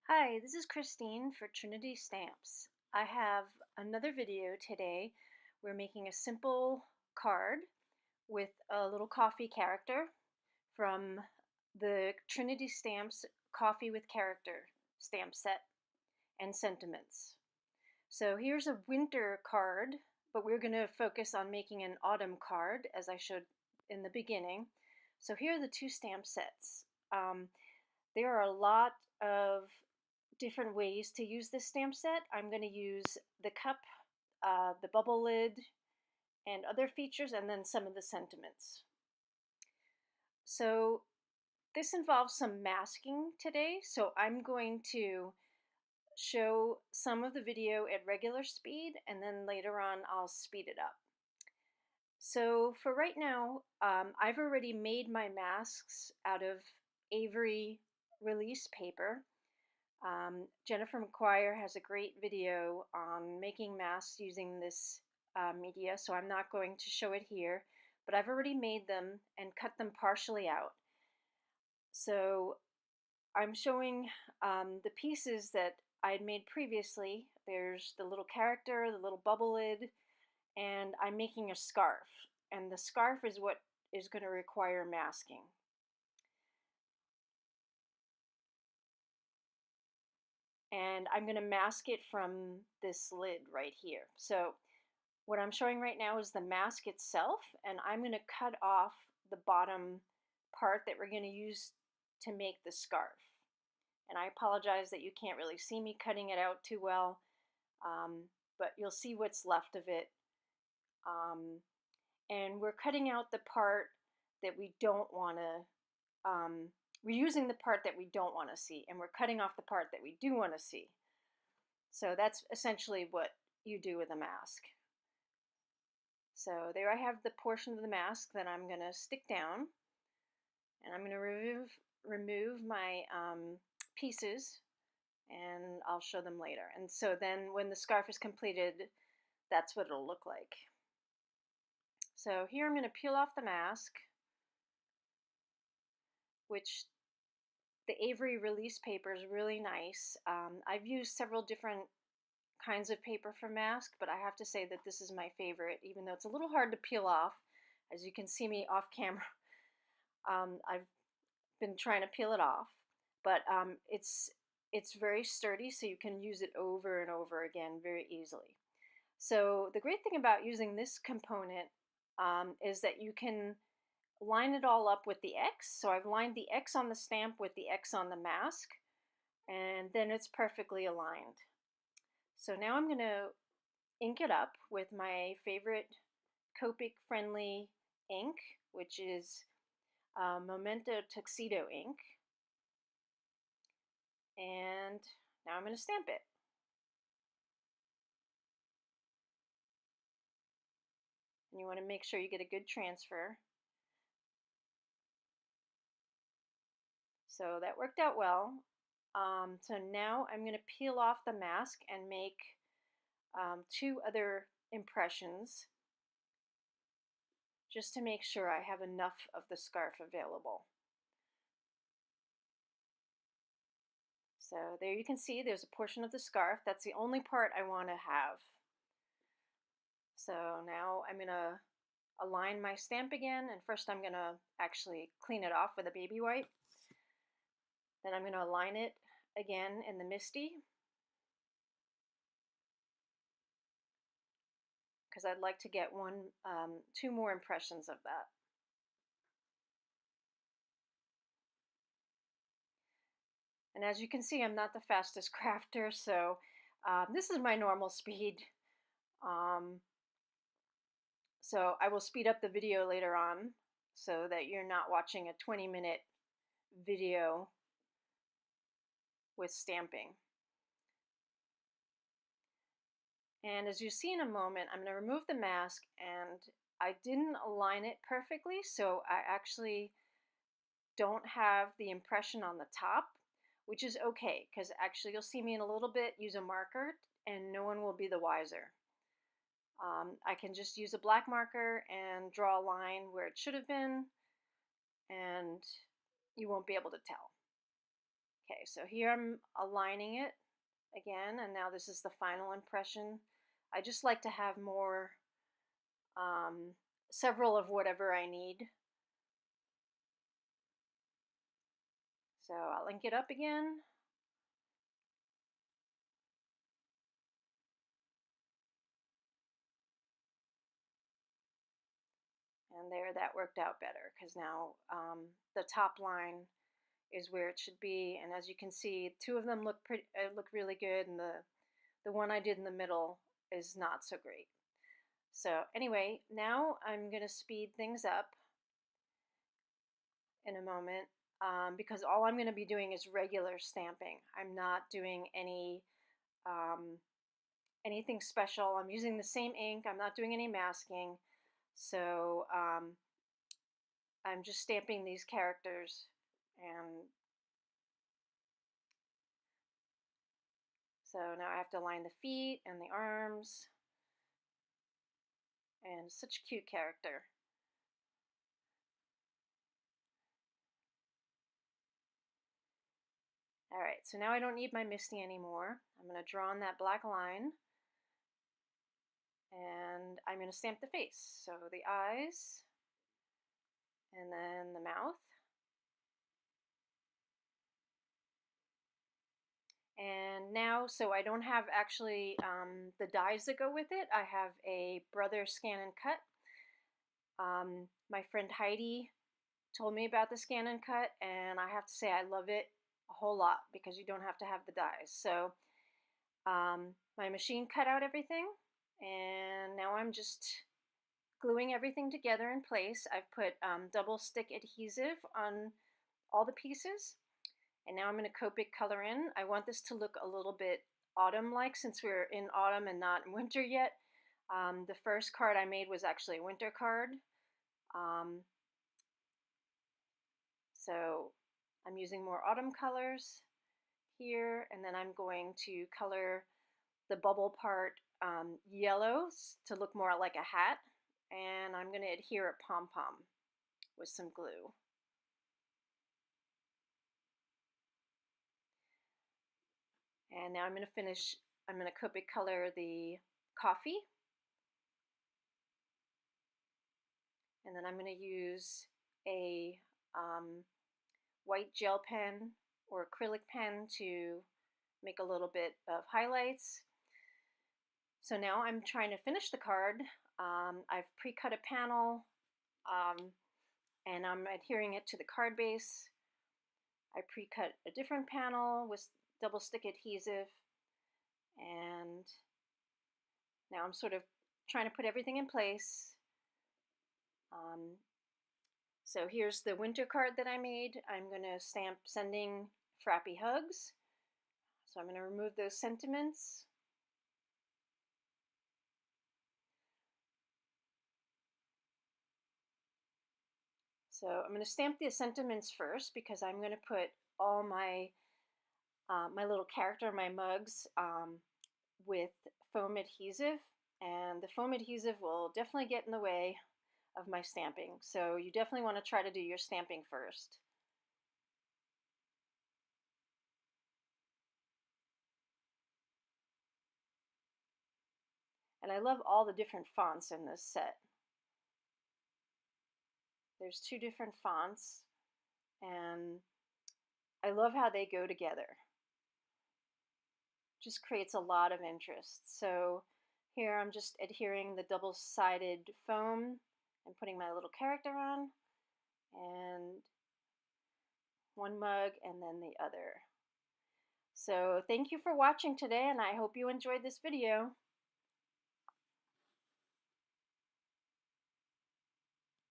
Hi, this is Christine for Trinity Stamps. I have another video today. We're making a simple card with a little coffee character from the Trinity Stamps Coffee with Character stamp set and sentiments. So here's a winter card, but we're going to focus on making an autumn card as I showed in the beginning. So here are the two stamp sets. There are a lot of different ways to use this stamp set. I'm going to use the cup, the bubble lid, and other features, and then some of the sentiments. So this involves some masking today, so I'm going to show some of the video at regular speed, and then later on I'll speed it up. So for right now, I've already made my masks out of Avery release paper. Jennifer McQuire has a great video on making masks using this media, so I'm not going to show it here, but I've already made them and cut them partially out. So I'm showing the pieces that I had made previously. There's the little character, the little bubble lid, and I'm making a scarf. And the scarf is what is going to require masking. And I'm going to mask it from this lid right here. So what I'm showing right now is the mask itself, and I'm going to cut off the bottom part that we're going to use to make the scarf. And I apologize that you can't really see me cutting it out too well, but you'll see what's left of it. And we're cutting out the part that we don't want to, we're using the part that we don't want to see, and we're cutting off the part that we do want to see. So that's essentially what you do with a mask. So there I have the portion of the mask that I'm going to stick down, and I'm going to remove my pieces, and I'll show them later. And so then when the scarf is completed, that's what it'll look like. So here I'm going to peel off the mask, which the Avery release paper is really nice. I've used several different kinds of paper for mask, but I have to say that this is my favorite, even though it's a little hard to peel off. As you can see me off camera, I've been trying to peel it off, but it's very sturdy, so you can use it over and over again very easily. So the great thing about using this component is that you can line it all up with the X. So I've lined the X on the stamp with the X on the mask, and then it's perfectly aligned. So now I'm going to ink it up with my favorite Copic friendly ink, which is Memento Tuxedo ink. And now I'm going to stamp it. And you want to make sure you get a good transfer. So that worked out well. So now I'm going to peel off the mask and make two other impressions, just to make sure I have enough of the scarf available. So there you can see there's a portion of the scarf. That's the only part I want to have. So now I'm going to align my stamp again, and first I'm going to actually clean it off with a baby wipe. Then I'm going to align it again in the Misty, because I'd like to get two more impressions of that. And as you can see, I'm not the fastest crafter, so this is my normal speed. So I will speed up the video later on so that you're not watching a 20-minute video with stamping. And as you see in a moment, I'm going to remove the mask, and I didn't align it perfectly, so I actually don't have the impression on the top, which is okay, because actually you'll see me in a little bit use a marker and no one will be the wiser. I can just use a black marker and draw a line where it should have been, and you won't be able to tell. Okay, so here I'm aligning it again, and now this is the final impression. I just like to have more, um, several of whatever I need. So I'll ink it up again. And there, that worked out better because now the top line is where it should be. And as you can see, two of them look really good, and the one I did in the middle is not so great. So anyway, now I'm gonna speed things up in a moment, because all I'm gonna be doing is regular stamping. I'm not doing um, anything special. I'm using the same ink. I'm not doing any masking. So I'm just stamping these characters, and so now I have to line the feet and the arms, and such a cute character. Alright, so now I don't need my Misty anymore. I'm going to draw on that black line, and I'm going to stamp the face. So the eyes, and then the mouth. And now, so I don't have actually the dies that go with it. I have a Brother Scan and Cut. My friend Heidi told me about the Scan and Cut, and I have to say I love it a whole lot because you don't have to have the dies. So my machine cut out everything, and now I'm just gluing everything together in place. I've put double stick adhesive on all the pieces, and now I'm going to Copic color in. I want this to look a little bit autumn-like since we're in autumn and not in winter yet. The first card I made was actually a winter card. So I'm using more autumn colors here, and then I'm going to color the bubble part yellow to look more like a hat, and I'm going to adhere a pom-pom with some glue. And now I'm going to finish, I'm going to Copic color the coffee, and then I'm going to use a white gel pen or acrylic pen to make a little bit of highlights. So now I'm trying to finish the card. I've pre-cut a panel, and I'm adhering it to the card base. I pre-cut a different panel with double stick adhesive, and now I'm sort of trying to put everything in place. So here's the winter card that I made. I'm going to stamp sending Frappy hugs. So I'm going to remove those sentiments. So I'm going to stamp the sentiments first because I'm going to put all my my little character, my mugs, with foam adhesive, and the foam adhesive will definitely get in the way of my stamping. So you definitely want to try to do your stamping first. And I love all the different fonts in this set. There's two different fonts, and I love how they go together. Just creates a lot of interest. So here I'm just adhering the double-sided foam and putting my little character on, and one mug and then the other. So thank you for watching today, and I hope you enjoyed this video.